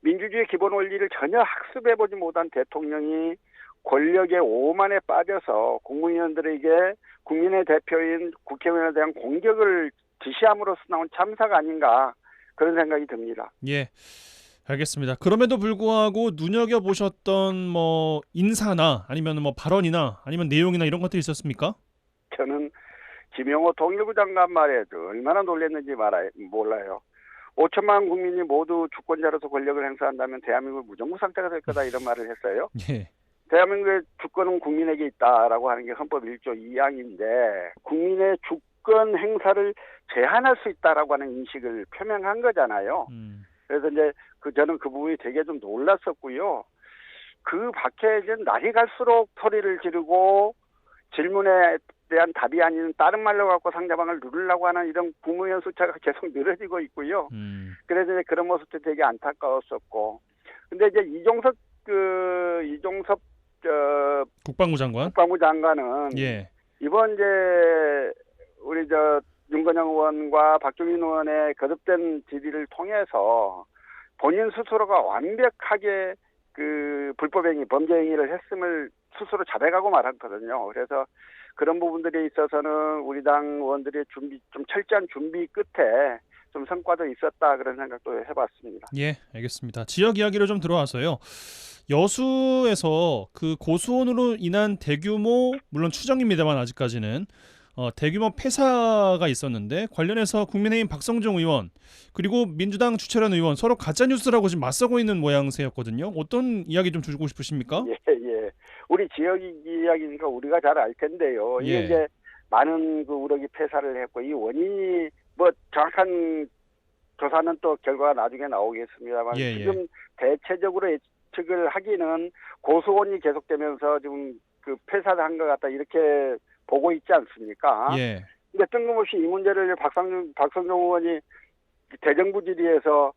민주주의 기본 원리를 전혀 학습해보지 못한 대통령이 권력의 오만에 빠져서 국무위원들에게 국민의 대표인 국회의원에 대한 공격을 지시함으로써 나온 참사가 아닌가, 그런 생각이 듭니다. 예, 알겠습니다. 그럼에도 불구하고 눈여겨보셨던 인사나 아니면 발언이나 아니면 내용이나 이런 것들이 있었습니까? 저는 김영호 통일부 장관 말에도 얼마나 놀랐는지 몰라요. 5천만 국민이 모두 주권자로서 권력을 행사한다면 대한민국 무정부 상태가 될 거다, 이런 말을 했어요. 예. 대한민국의 주권은 국민에게 있다라고 하는 게 헌법 1조 2항인데 국민의 주권 행사를 제한할 수 있다라고 하는 인식을 표명한 거잖아요. 그래서 이제 저는 그 부분이 되게 좀 놀랐었고요. 그 밖에 이제 날이 갈수록 소리를 지르고 질문에 대한 답이 아닌 다른 말로 갖고 상대방을 누르려고 하는 이런 국무위원 숫자가 계속 늘어지고 있고요. 그래서 이제 그런 모습도 되게 안타까웠었고. 근데 이제 이종섭 국방부 장관은 예. 이번 이제 우리 윤건영 의원과 박종인 의원의 거듭된 질의를 통해서 본인 스스로가 완벽하게 그 불법행위, 범죄행위를 했음을 스스로 자백하고 말았거든요. 그래서 그런 부분들에 있어서는 우리 당 의원들의 좀 철저한 준비 끝에 좀 성과도 있었다, 그런 생각도 해봤습니다. 예, 알겠습니다. 지역 이야기를 좀 들어와서요. 여수에서 그 고수원으로 인한 대규모, 물론 추정입니다만 아직까지는 대규모 폐사가 있었는데 관련해서 국민의힘 박성종 의원 그리고 민주당 주철현 의원 서로 가짜뉴스라고 지금 맞서고 있는 모양새였거든요. 어떤 이야기 좀 주고 싶으십니까? 예. 우리 지역 이야기니까 우리가 잘 알 텐데요. 이게 예. 이제 많은 그 우럭이 폐사를 했고 이 원인이 정확한 조사는 또 결과가 나중에 나오겠습니다만 예. 지금 대체적으로 예측을 하기는 고수원이 계속되면서 지금 그 폐사를 한 것 같다, 이렇게 보고 있지 않습니까? 예. 근데 뜬금없이 이 문제를 박성종 의원이 대정부 질의에서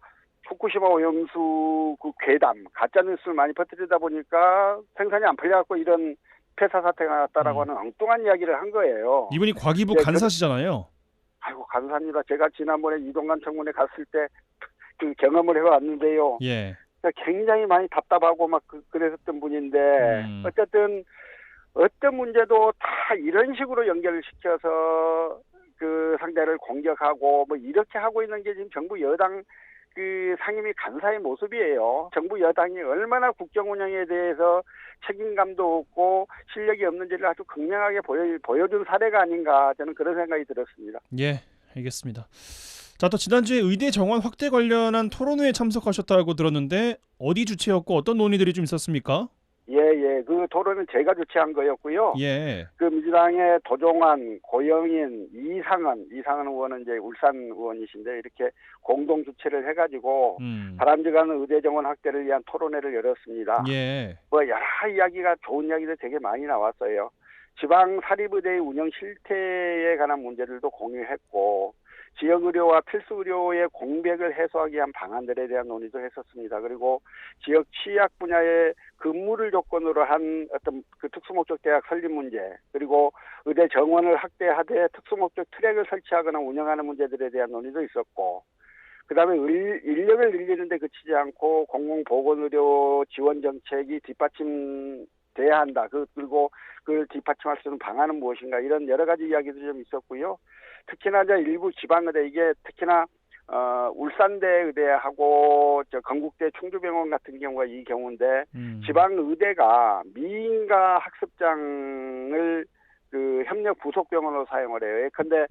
후쿠시마 오염수 그 괴담, 가짜 뉴스를 많이 퍼뜨리다 보니까 생산이 안 풀려갖고 이런 폐사 사태가 났다라고 하는 엉뚱한 이야기를 한 거예요. 이분이 과기부 네, 간사시잖아요. 아이고 감사합니다. 제가 지난번에 이동관 청문회 갔을 때 그 경험을 해왔는데요. 예. 굉장히 많이 답답하고 막 그랬었던 분인데 어쨌든 어떤 문제도 다 이런 식으로 연결을 시켜서 그 상대를 공격하고 뭐 이렇게 하고 있는 게 지금 정부 여당 그 상임위 간사의 모습이에요. 정부 여당이 얼마나 국정 운영에 대해서 책임감도 없고 실력이 없는지를 아주 극명하게 보여준 사례가 아닌가 저는 그런 생각이 들었습니다. 예, 알겠습니다. 자, 또 지난주에 의대 정원 확대 관련한 토론회에 참석하셨다고 들었는데 어디 주최였고 어떤 논의들이 좀 있었습니까? 예. 그 토론은 제가 주최한 거였고요. 예. 그 민주당의 도종환, 고영인, 이상은 의원은 이제 울산 의원이신데 이렇게 공동 주최를 해가지고 바람직한 의대 정원 확대를 위한 토론회를 열었습니다. 예. 뭐 여러 이야기가 좋은 이야기들 되게 많이 나왔어요. 지방 사립의대의 운영 실태에 관한 문제들도 공유했고 지역의료와 필수의료의 공백을 해소하기 위한 방안들에 대한 논의도 했었습니다. 그리고 지역 취약 분야의 근무를 조건으로 한 어떤 그 특수목적 대학 설립 문제, 그리고 의대 정원을 확대하되 특수목적 트랙을 설치하거나 운영하는 문제들에 대한 논의도 있었고, 그다음에 인력을 늘리는 데 그치지 않고 공공보건의료 지원 정책이 뒷받침돼야 한다. 그리고 그걸 뒷받침할 수 있는 방안은 무엇인가, 이런 여러 가지 이야기도 좀 있었고요. 특히나 이제 일부 지방의대, 이게 특히나 울산대 의대하고 저 건국대 충주병원 같은 경우가 이 경우인데 지방의대가 미인가 학습장을 그 협력 부속병원으로 사용을 해요. 근데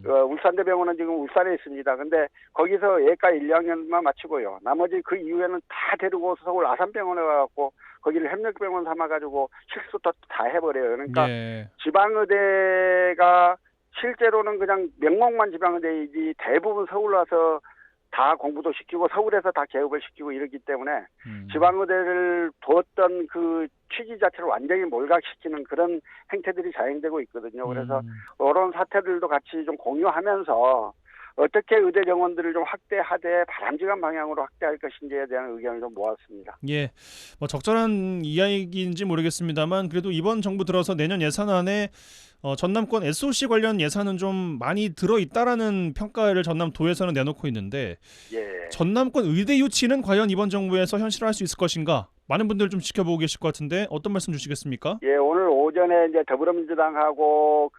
울산대병원은 지금 울산에 있습니다. 근데 거기서 예과 1, 2학년만 마치고요. 나머지 그 이후에는 다 데리고 서울 아산병원에 가갖고 거기를 협력병원 삼아가지고 실수도 다 해버려요. 그러니까 예. 지방의대가 실제로는 그냥 명목만 지방의대이지 대부분 서울 와서 다 공부도 시키고 서울에서 다 개업을 시키고 이러기 때문에 지방의대를 두었던 그 취지 자체를 완전히 몰각시키는 그런 행태들이 자행되고 있거든요. 그래서 이런 사태들도 같이 좀 공유하면서 어떻게 의대 정원들을 좀 확대하되 바람직한 방향으로 확대할 것인지에 대한 의견을 좀 모았습니다. 예, 뭐 적절한 이야기인지 모르겠습니다만 그래도 이번 정부 들어서 내년 예산안에 전남권 SOC 관련 예산은 좀 많이 들어있다라는 평가를 전남도에서는 내놓고 있는데 예. 전남권 의대 유치는 과연 이번 정부에서 현실화할 수 있을 것인가? 많은 분들 좀 지켜보고 계실 것 같은데 어떤 말씀 주시겠습니까? 예, 오늘 오전에 이제 더불어민주당하고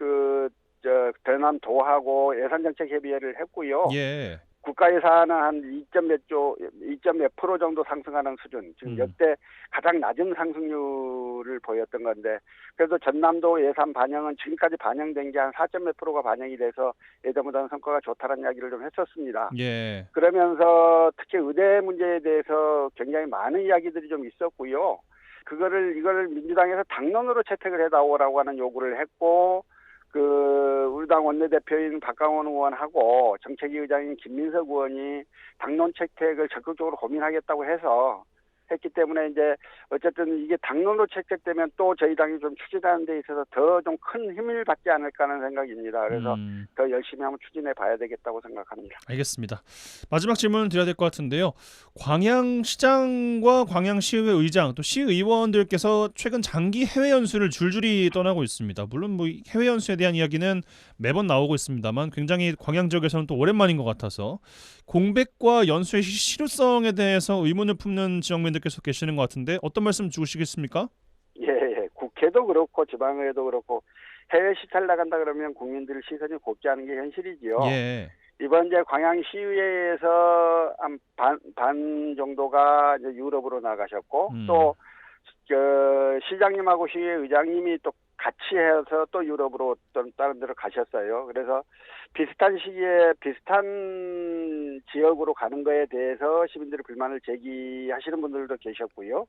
전남도하고 예산정책 협의회를 했고요. 예. 국가 예산은 한 2몇 프로 정도 상승하는 수준, 지금 역대 가장 낮은 상승률을 보였던 건데, 그래도 전남도 예산 반영은 지금까지 반영된 게 한 4몇 프로가 반영이 돼서 예전보다는 성과가 좋다는 이야기를 좀 했었습니다. 예. 그러면서 특히 의대 문제에 대해서 굉장히 많은 이야기들이 좀 있었고요. 이거를 민주당에서 당론으로 채택을 해다오라고 하는 요구를 했고, 우리 당 원내대표인 박강원 의원하고 정책위 의장인 김민석 의원이 당론 채택을 적극적으로 고민하겠다고 해서 했기 때문에 이제 어쨌든 이게 당론으로 채택되면 또 저희 당이 좀 추진하는 데 있어서 더 좀 큰 힘을 받지 않을까 하는 생각입니다. 그래서 더 열심히 한번 추진해 봐야 되겠다고 생각합니다. 알겠습니다. 마지막 질문 드려야 될 것 같은데요. 광양시장과 광양시의회 의장 또 시의원들께서 최근 장기 해외 연수를 줄줄이 떠나고 있습니다. 물론 뭐 해외 연수에 대한 이야기는 매번 나오고 있습니다만 굉장히 광양 지역에서는 또 오랜만인 것 같아서 공백과 연수의 실효성에 대해서 의문을 품는 지역민들께서 계시는 것 같은데 어떤 말씀 주시겠습니까? 예. 국회도 그렇고 지방의회도 그렇고 해외 시찰 나간다 그러면 국민들 시선이 곱지 않은 게 현실이지요. 예. 이번 이제 광양시의회에서 한 반 정도가 이제 유럽으로 나가셨고 또 시장님하고 시의회 의장님이 또 같이 해서 또 유럽으로 또 다른 데로 가셨어요. 그래서 비슷한 시기에 비슷한 지역으로 가는 거에 대해서 시민들의 불만을 제기하시는 분들도 계셨고요.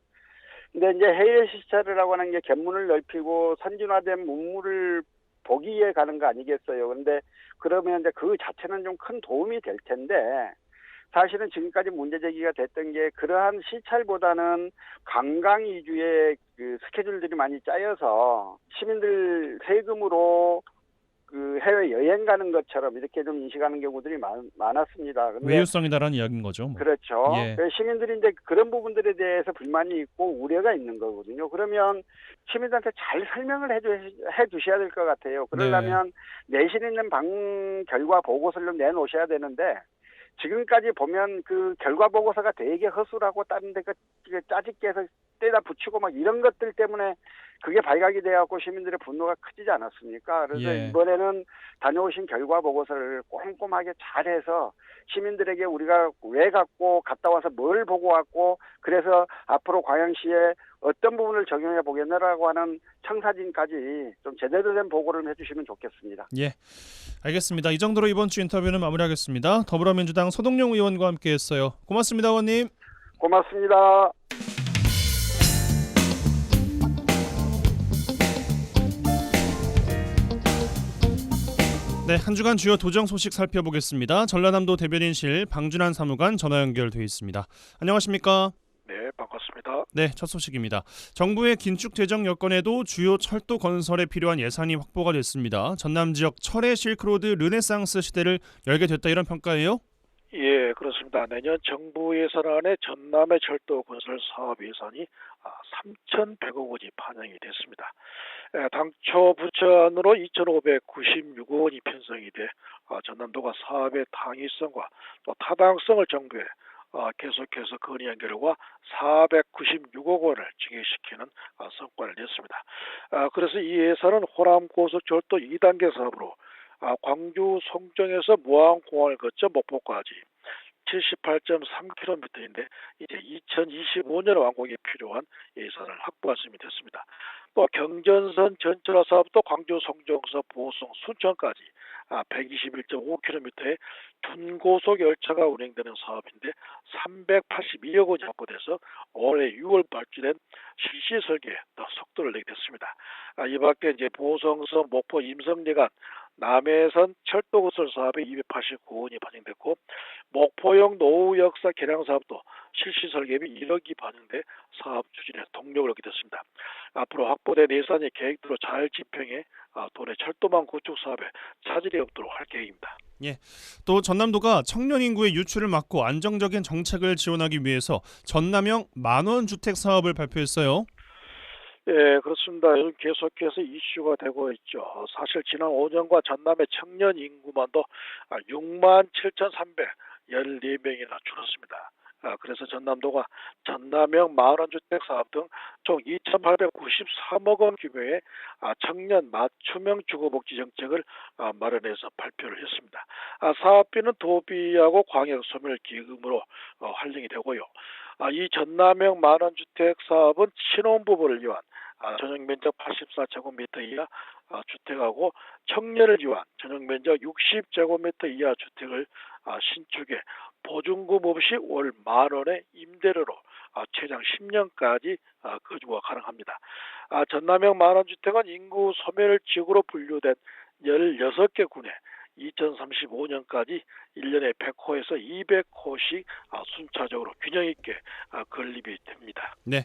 근데 이제 해외 시찰을 하고 하는 게 견문을 넓히고 선진화된 문물을 보기 위해 가는 거 아니겠어요. 그런데 그러면 이제 그 자체는 좀 큰 도움이 될 텐데 사실은 지금까지 문제 제기가 됐던 게 그러한 시찰보다는 관광 위주의 그 스케줄들이 많이 짜여서 시민들 세금으로 그 해외 여행 가는 것처럼 이렇게 좀 인식하는 경우들이 많았습니다. 근데 외유성이다라는 이야기인 거죠. 뭐. 그렇죠. 예. 시민들이 이제 그런 부분들에 대해서 불만이 있고 우려가 있는 거거든요. 그러면 시민들한테 잘 설명을 해 주셔야 될 것 같아요. 그러려면 내실 있는 방 결과 보고서를 좀 내놓으셔야 되는데 지금까지 보면 그 결과 보고서가 되게 허술하고 다른 데 짜집게 해서 떼다 붙이고 막 이런 것들 때문에 그게 발각이 돼갖고 시민들의 분노가 커지지 않았습니까? 그래서 예. 이번에는 다녀오신 결과 보고서를 꼼꼼하게 잘해서 시민들에게 우리가 왜 갔다 와서 뭘 보고 왔고 그래서 앞으로 광양시에 어떤 부분을 적용해 보겠느라고 하는 청사진까지 좀 제대로 된 보고를 해주시면 좋겠습니다. 예, 알겠습니다. 이 정도로 이번 주 인터뷰는 마무리하겠습니다. 더불어민주당 서동용 의원과 함께했어요. 고맙습니다, 의원님. 고맙습니다. 네, 한 주간 주요 도정 소식 살펴보겠습니다. 전라남도 대변인실 방준환 사무관 전화 연결돼 있습니다. 안녕하십니까? 네, 반갑습니다. 네, 첫 소식입니다. 정부의 긴축 재정 여건에도 주요 철도 건설에 필요한 예산이 확보가 됐습니다. 전남 지역 철의 실크로드 르네상스 시대를 열게 됐다 이런 평가예요? 예, 그렇습니다. 내년 정부 예산안에 전남의 철도 건설 사업 예산이 3,100억 원이 반영이 됐습니다. 당초 부처안으로 2,596억 원이 편성이 돼 전남도가 사업의 당위성과 또 타당성을 정부에 계속해서 건의한 결과 496억 원을 증액시키는 성과를 냈습니다. 그래서 이 예산은 호남고속철도 2단계 사업으로 광주 송정에서 무안공항을 거쳐 목포까지 78.3km인데 이제 2025년 완공이 필요한 예산을 확보했으면 됐습니다. 또 경전선 전철화 사업도 광주 송정에서 보성 순천까지 121.5km의 준고속 열차가 운행되는 사업인데 382억 원이 확보돼서 올해 6월 발주된 실시 설계에 더 속도를 내게 됐습니다. 이 밖에 이제 보성선 목포 임성리간 남해선 철도 건설 사업에 289억 원이 반영됐고 목포형 노후 역사 개량 사업도 실시 설계비 1억이 반영돼 사업 추진에 동력을 얻게 됐습니다. 앞으로 확보된 예산이 계획대로 잘 집행해 도내 철도망 구축 사업에 차질이 없도록 할 계획입니다. 예. 또 전남도가 청년 인구의 유출을 막고 안정적인 정책을 지원하기 위해서 전남형 만원 주택 사업을 발표했어요. 예, 그렇습니다. 요즘 계속해서 이슈가 되고 있죠. 사실 지난 5년과 전남의 청년 인구만도 67,314명이나 줄었습니다. 그래서 전남도가 전남형 만원 주택 사업 등 총 2,893억 원 규모의 청년 맞춤형 주거복지 정책을 마련해서 발표를 했습니다. 사업비는 도비하고 광역소멸기금으로 활용이 되고요. 이 전남형 만원 주택 사업은 신혼부부를 위한 전용면적 84제곱미터 이하 주택하고 청년을 위한 전용면적 60제곱미터 이하 주택을 신축에 보증금 없이 월 만원의 임대료로 최장 10년까지 거주가 가능합니다. 전남형 만원주택은 인구 소멸 지역으로 분류된 16개 군에 2035년까지 1년에 100호에서 200호씩 순차적으로 균형 있게 건립이 됩니다. 네,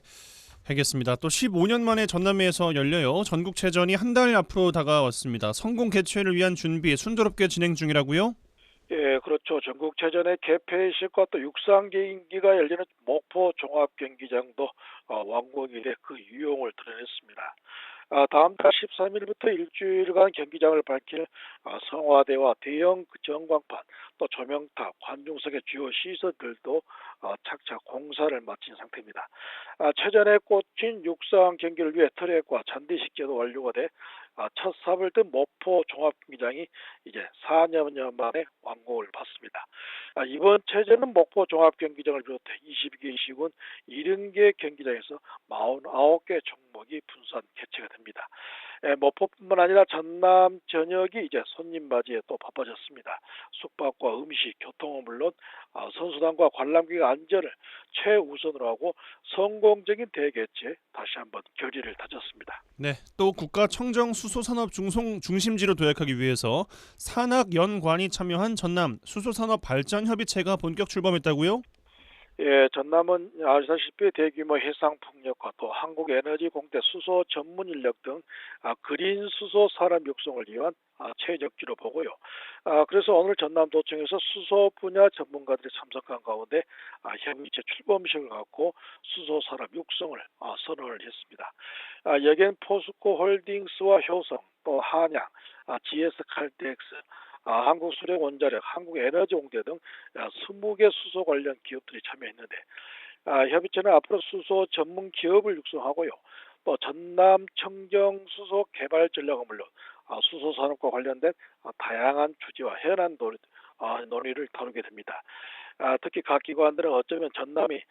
알겠습니다. 또 15년 만에 전남에서 열려요. 전국체전이 한 달 앞으로 다가왔습니다. 성공 개최를 위한 준비 순조롭게 진행 중이라고요? 예, 그렇죠. 전국체전의 개폐식과 또 육상 경기가 열리는 목포 종합경기장도 완공이 돼 그 유용을 드러냈습니다. 다음 달 13일부터 일주일간 경기장을 밝힐 성화대와 대형 전광판, 또 조명탑, 관중석의 주요 시설들도 착착 공사를 마친 상태입니다. 최전에 꽂힌 육상 경기를 위해 트랙과 잔디 식재도 완료가 돼 첫 삽을 든 목포 종합경기장이 이제 4년 만에 완공을 받습니다. 이번 체제는 목포 종합경기장을 비롯해 22개 시군 70개 경기장에서 49개 종목이 분산 개최가 됩니다. 목포뿐만 아니라 전남 전역이 이제 손님 맞이에 또 바빠졌습니다. 숙박과 음식, 교통은 물론 선수단과 관람객의 안전을 최우선으로 하고 성공적인 대개최 다시 한번 결의를 다졌습니다. 네, 또 국가 청정 수소산업 중심지로 도약하기 위해서 산학연관이 참여한 전남 수소산업 발전협의체가 본격 출범했다고요? 예, 전남은 아시다시피 대규모 해상 풍력과 또 한국에너지공대 수소 전문 인력 등 그린 수소 산업 육성을 위한 최적지로 보고요. 그래서 오늘 전남도청에서 수소 분야 전문가들이 참석한 가운데 협의체 출범식을 갖고 수소 산업 육성을 선언을 했습니다. 여기엔 포스코홀딩스와 효성, 또 한양, GS칼텍스, 한국수력원자력, 한국에너지공대 등 20개 수소 관련 기업들이 참여했는데 협의체는 앞으로 수소 전문 기업을 육성하고요. 또 전남 청정 수소 개발 전략은 물론 수소 산업과 관련된 다양한 주제와 현안 논의를 다루게 됩니다. 특히 각 기관들은 어쩌면 전남이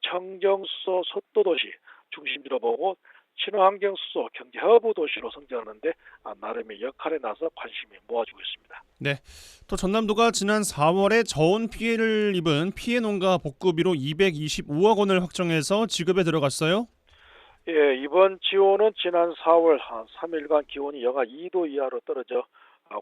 청정 수소 석도도시 중심지로 보고 친환경 수소 경제 허브 도시로 성장하는데 나름의 역할에 나서 관심이 모아지고 있습니다. 네, 또 전남도가 지난 4월에 저온 피해를 입은 피해 농가 복구비로 225억 원을 확정해서 지급에 들어갔어요. 예, 이번 지원은 지난 4월 3일간 기온이 영하 2도 이하로 떨어져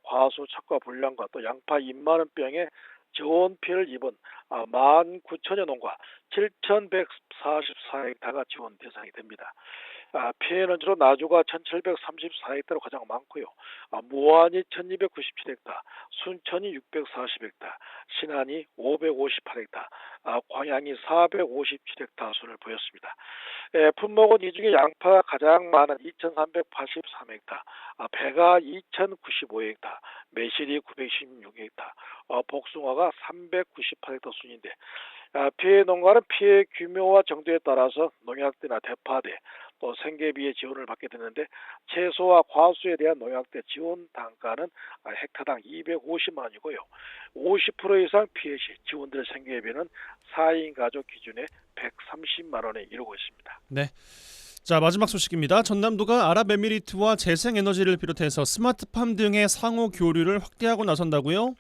과수 착과 불량과 또 양파 2만 원병의 저온 피해를 입은 19,000여 농가 7,144헥타가 지원 대상이 됩니다. 피해는 주로 나주가 1,734헥타로 가장 많고요. 무안이 1,297헥타, 순천이 640헥타, 신안이 558헥타, 광양이 457헥타 수를 보였습니다. 품목은 이 중에 양파가 가장 많은 2,383헥타, 배가 2,095헥타, 매실이 916헥타, 복숭아가 398헥타 순인데 피해 농가는 피해 규모와 정도에 따라서 농약대나 대파대, 또 생계비의 지원을 받게 되는데 채소와 과수에 대한 농약대 지원 단가는 헥타당 250만 원이고요. 50% 이상 피해 시 지원될 생계비는 4인 가족 기준에 130만 원에 이르고 있습니다. 네. 자, 마지막 소식입니다. 전남도가 아랍에미리트와 재생에너지를 비롯해서 스마트팜 등의 상호 교류를 확대하고 나선다고요?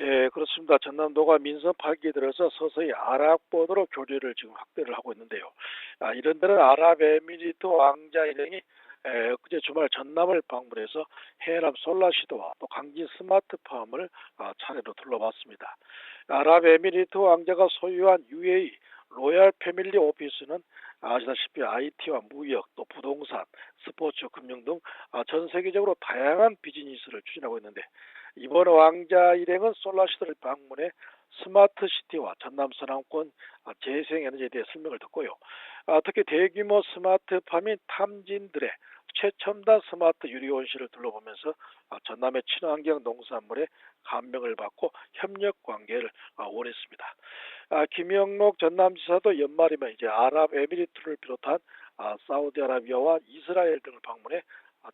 예, 그렇습니다. 전남도가 민선 8기에 들어서 서서히 아랍권으로 교류를 지금 확대를 하고 있는데요. 이런 데는 아랍에미리트 왕자 일행이 그제 주말 전남을 방문해서 해남 솔라시도와 또 강진 스마트팜을 차례로 둘러봤습니다. 아랍에미리트 왕자가 소유한 UAE 로얄 패밀리 오피스는 아시다시피 IT와 무역, 또 부동산, 스포츠, 금융 등 전 세계적으로 다양한 비즈니스를 추진하고 있는데 이번 왕자 일행은 솔라시도를 방문해 스마트 시티와 전남 서남권 재생에너지에 대해 설명을 듣고요. 특히 대규모 스마트팜인 탐진들의 최첨단 스마트 유리온실을 둘러보면서 전남의 친환경 농산물에 감명을 받고 협력 관계를 원했습니다. 김영록 전남지사도 연말이면 이제 아랍에미리트를 비롯한 사우디아라비아와 이스라엘 등을 방문해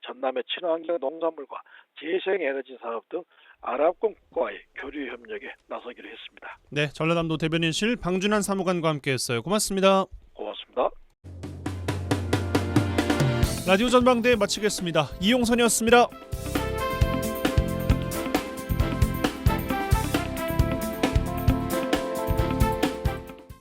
전남의 친환경 농산물과 재생에너지 산업 등 아랍권 국가의 교류 협력에 나서기로 했습니다. 네, 전라남도 대변인실 방준환 사무관과 함께했어요. 고맙습니다. 고맙습니다. 라디오 전망대 마치겠습니다. 이용선이었습니다.